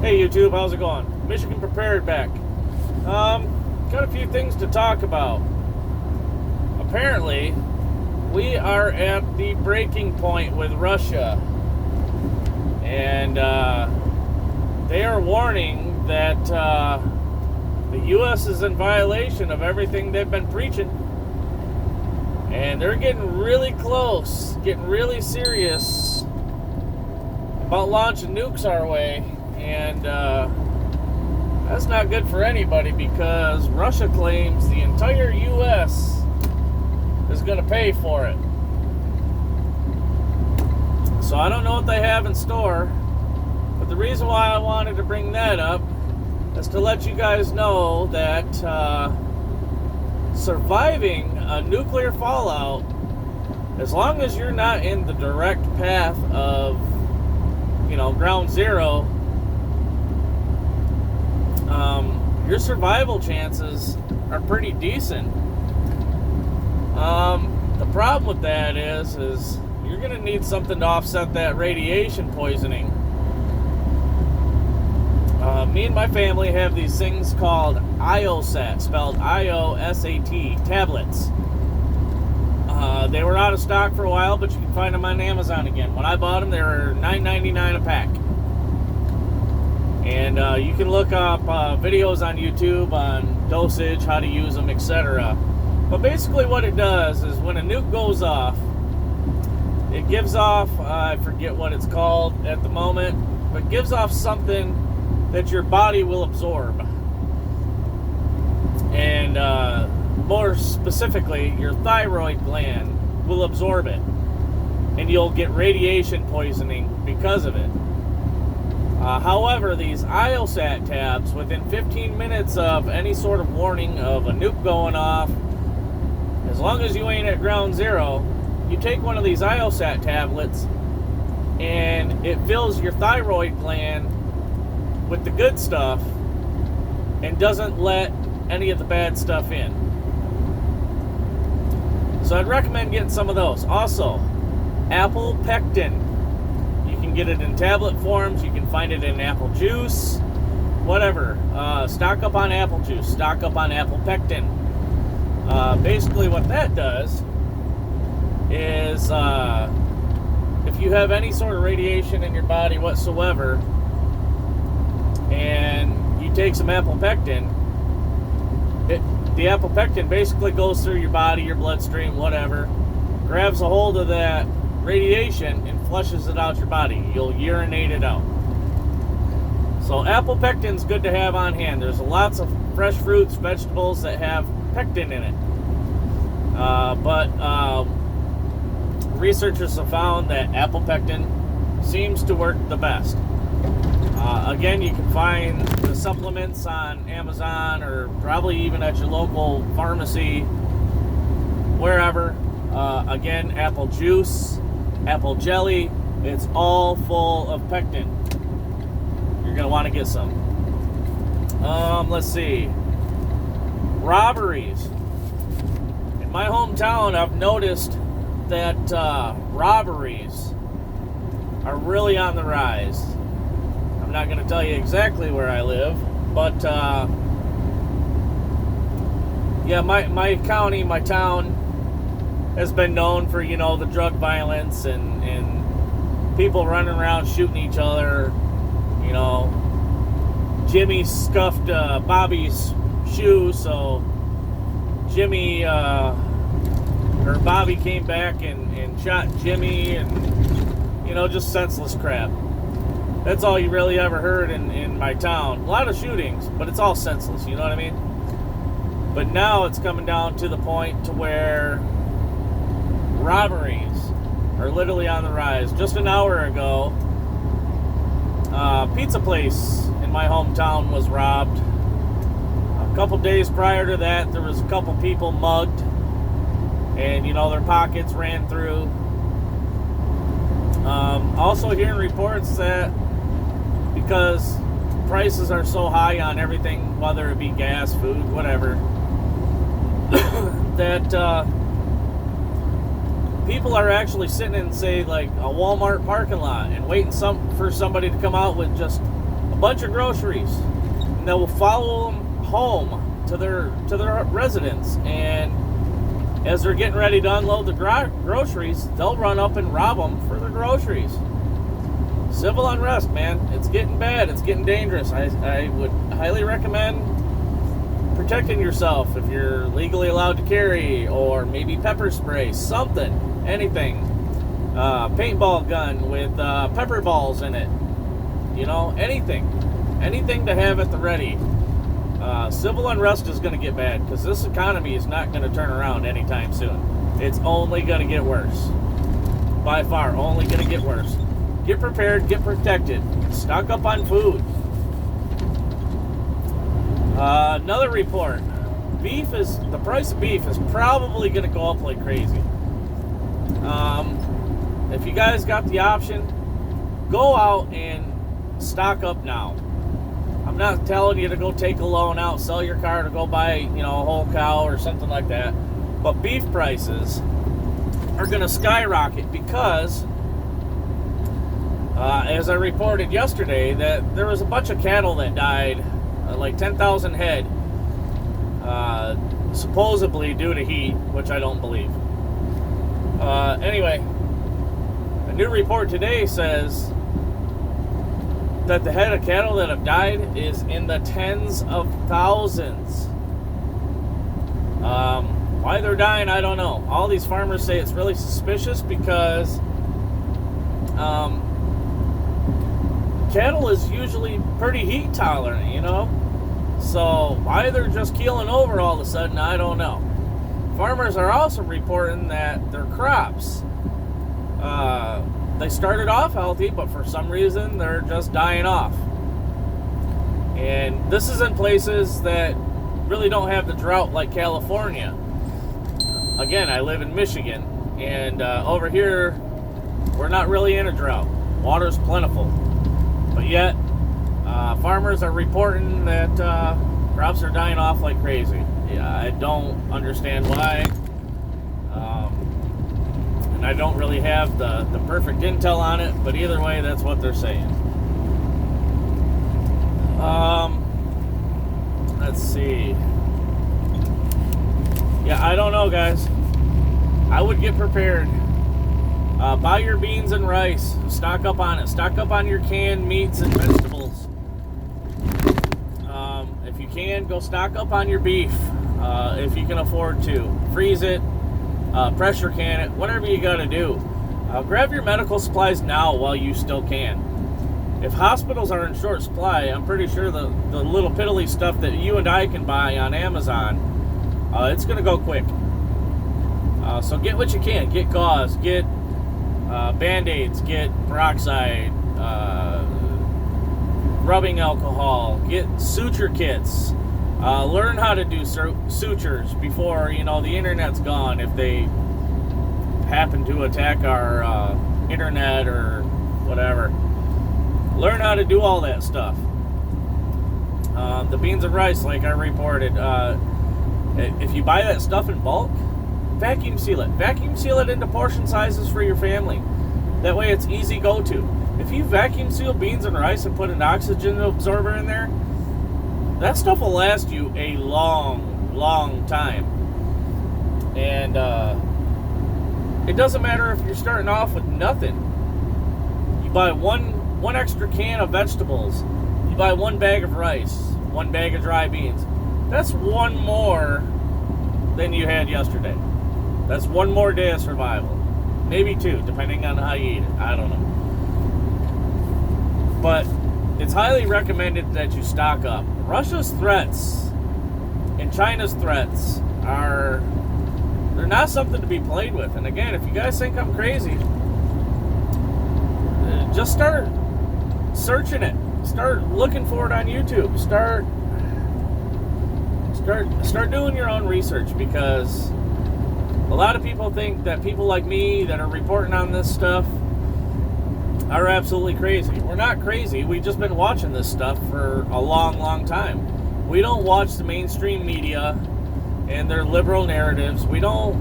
Hey YouTube, how's it going? Michigan Prepared back. Got a few things to talk about. Apparently, we are at the breaking point with Russia. And they are warning that the U.S. is in violation of everything they've been preaching. And they're getting really close, getting really serious about launching nukes our way. And that's not good for anybody because Russia claims the entire U.S. is going to pay for it. So I don't know what they have in store, but the reason why I wanted to bring that up is to let you guys know that surviving a nuclear fallout, as long as you're not in the direct path of, ground zero, your survival chances are pretty decent. The problem with that is you're going to need something to offset that radiation poisoning. Me and my family have these things called IOSAT, spelled I-O-S-A-T, tablets. They were out of stock for a while, but you can find them on Amazon again. When I bought them, they were $9.99 a pack. And you can look up videos on YouTube on dosage, how to use them, etc. But basically what it does is when a nuke goes off, it gives off, I forget what it's called at the moment, but gives off something that your body will absorb. And more specifically, your thyroid gland will absorb it. And you'll get radiation poisoning because of it. However, these IOSAT tabs, within 15 minutes of any sort of warning of a nuke going off, as long as you ain't at ground zero, you take one of these IOSAT tablets and it fills your thyroid gland with the good stuff and doesn't let any of the bad stuff in. So I'd recommend getting some of those. Also, apple pectin. You can get it in tablet forms. You can find it in apple juice, whatever. Stock up on apple juice. Stock up on apple pectin. Basically what that does is if you have any sort of radiation in your body whatsoever and you take some apple pectin, the apple pectin basically goes through your body, your bloodstream, whatever, grabs a hold of that radiation and flushes it out your body. You'll urinate it out. So apple pectin's good to have on hand. There's lots of fresh fruits, vegetables that have pectin in it. But researchers have found that apple pectin seems to work the best. Again, you can find the supplements on Amazon or probably even at your local pharmacy, wherever. Again, apple juice, apple jelly, it's all full of pectin. You're going to want to get some. Let's see. Robberies. In my hometown, I've noticed that robberies are really on the rise. I'm not going to tell you exactly where I live, but my county, my town has been known for, the drug violence and people running around shooting each other. Jimmy scuffed Bobby's shoe, so Bobby came back and shot Jimmy, and just senseless crap. That's all you really ever heard in my town. A lot of shootings, but it's all senseless, you know what I mean? But now it's coming down to the point to where robberies are literally on the rise. Just an hour ago, a pizza place in my hometown was robbed. A couple days prior to that, there was a couple people mugged, and their pockets ran through. Also hearing reports that because prices are so high on everything, whether it be gas, food, whatever, that people are actually sitting in, say, like a Walmart parking lot and waiting for somebody to come out with just a bunch of groceries, and they will follow them home to their residence, and as they're getting ready to unload the groceries, they'll run up and rob them for their groceries. Civil unrest, man. It's getting bad. It's getting dangerous. I would highly recommend protecting yourself if you're legally allowed to carry, or maybe pepper spray, something, anything. Paintball gun with pepper balls in it. You know, anything to have at the ready. Civil unrest is going to get bad because this economy is not going to turn around anytime soon. It's only going to get worse. By far, only going to get worse. Get prepared, get protected. Stock up on food. Another report. The price of beef is probably going to go up like crazy. If you guys got the option, go out and stock up now. I'm not telling you to go take a loan out, sell your car to go buy, a whole cow or something like that. But beef prices are going to skyrocket because, as I reported yesterday, that there was a bunch of cattle that died, like 10,000 head, supposedly due to heat, which I don't believe. Anyway, a new report today says that the head of cattle that have died is in the tens of thousands. Why they're dying, I don't know. All these farmers say it's really suspicious because cattle is usually pretty heat tolerant, So why they're just keeling over all of a sudden, I don't know. Farmers are also reporting that their crops, they started off healthy, but for some reason they're just dying off. And this is in places that really don't have the drought like California. Again, I live in Michigan, and over here we're not really in a drought. Water's plentiful. But yet, farmers are reporting that crops are dying off like crazy. Yeah, I don't understand why. And I don't really have the perfect intel on it, but either way, that's what they're saying. Let's see. Yeah, I don't know, guys. I would get prepared. Buy your beans and rice. Stock up on it. Stock up on your canned meats and vegetables. If you can, go stock up on your beef. If you can afford to. Freeze it. Pressure can it, whatever you got to do. Grab your medical supplies now while you still can. If hospitals are in short supply, I'm pretty sure the little piddly stuff that you and I can buy on Amazon, it's going to go quick. So get what you can. Get gauze, get Band-Aids, get peroxide, rubbing alcohol, get suture kits. Learn how to do sutures before, the internet's gone. If they happen to attack our internet or whatever. Learn how to do all that stuff. The beans and rice, like I reported, if you buy that stuff in bulk, vacuum seal it. Vacuum seal it into portion sizes for your family. That way it's easy go-to. If you vacuum seal beans and rice and put an oxygen absorber in there, that stuff will last you a long, long time. And it doesn't matter if you're starting off with nothing. You buy one extra can of vegetables. You buy one bag of rice, one bag of dry beans. That's one more than you had yesterday. That's one more day of survival. Maybe two, depending on how you eat it. I don't know. But it's highly recommended that you stock up. Russia's threats and China's threats they're not something to be played with. And again, if you guys think I'm crazy, just start searching it. Start looking for it on YouTube. Start doing your own research, because a lot of people think that people like me that are reporting on this stuff are absolutely crazy. We're not crazy. We've just been watching this stuff for a long, long time. We don't watch the mainstream media and their liberal narratives. We don't,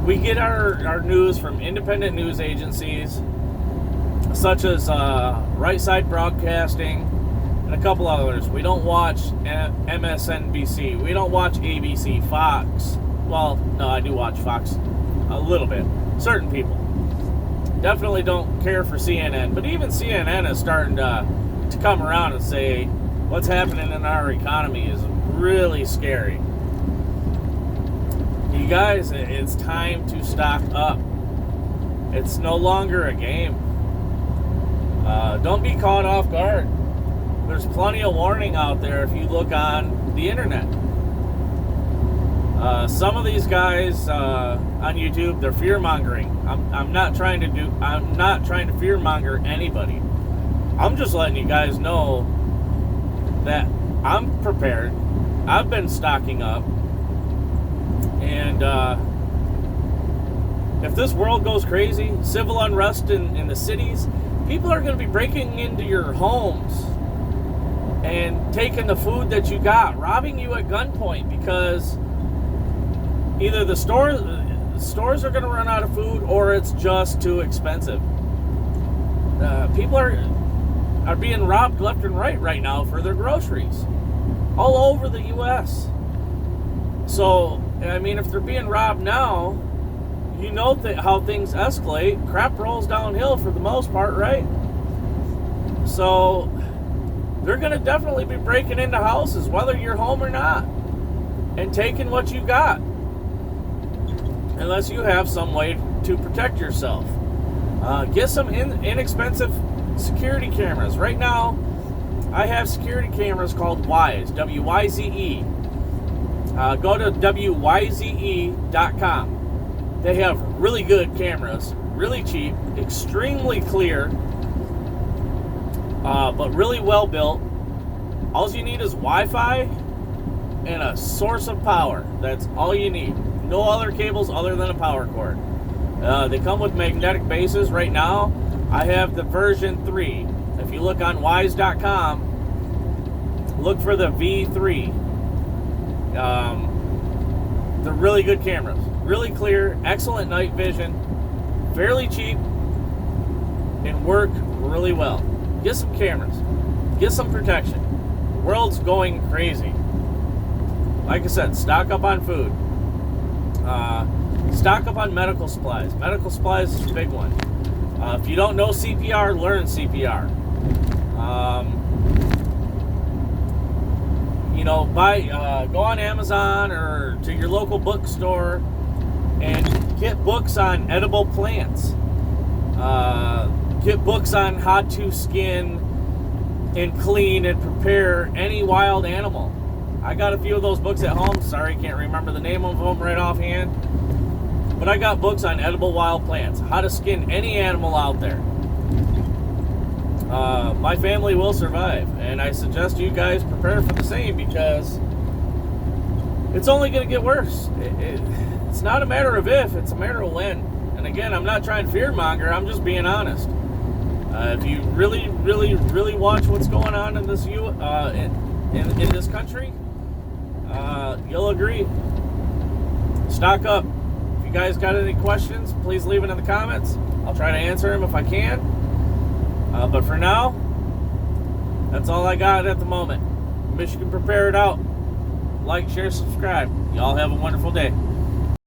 we get our news from independent news agencies such as Right Side Broadcasting and a couple others. We don't watch MSNBC. We don't watch ABC, Fox. Well, no, I do watch Fox a little bit. Certain people. Definitely don't care for CNN. But even CNN is starting to come around and say what's happening in our economy is really scary. You guys, it's time to stock up. It's no longer a game. Don't be caught off guard. There's plenty of warning out there if you look on the internet. Some of these guys on YouTube, they're fear mongering. I'm not trying to fear monger anybody. I'm just letting you guys know that I'm prepared. I've been stocking up, and if this world goes crazy, civil unrest in the cities, people are going to be breaking into your homes and taking the food that you got, robbing you at gunpoint because either the stores are going to run out of food or it's just too expensive. People are being robbed left and right now for their groceries all over the U.S. So, I mean, if they're being robbed now, you know how things escalate. Crap rolls downhill for the most part, right? So they're going to definitely be breaking into houses, whether you're home or not, and taking what you got, unless you have some way to protect yourself. Get some inexpensive security cameras. Right now, I have security cameras called Wyze, W-Y-Z-E. Go to WYZE.com. They have really good cameras, really cheap, extremely clear, but really well built. All you need is Wi-Fi and a source of power. That's all you need. No other cables other than a power cord. They come with magnetic bases. Right now, I have the version 3. If you look on Wyze.com, look for the V3. They're really good cameras. Really clear, excellent night vision, fairly cheap, and work really well. Get some cameras. Get some protection. The world's going crazy. Like I said, stock up on food. Stock up on medical supplies. Medical supplies is a big one. If you don't know CPR, learn CPR. Go on Amazon or to your local bookstore and get books on edible plants. Get books on how to skin and clean and prepare any wild animal. I got a few of those books at home. Sorry, can't remember the name of them right offhand. But I got books on edible wild plants, how to skin any animal out there. My family will survive, and I suggest you guys prepare for the same because it's only going to get worse. It's not a matter of if, it's a matter of when. And again, I'm not trying to fearmonger, I'm just being honest. If you really, really, really watch what's going on in this in this country, you'll agree. Stock up. If you guys got any questions, please leave it in the comments. I'll try to answer them if I can. But for now, that's all I got at the moment. Michigan Prepare It Out. Like, share, subscribe. Y'all have a wonderful day.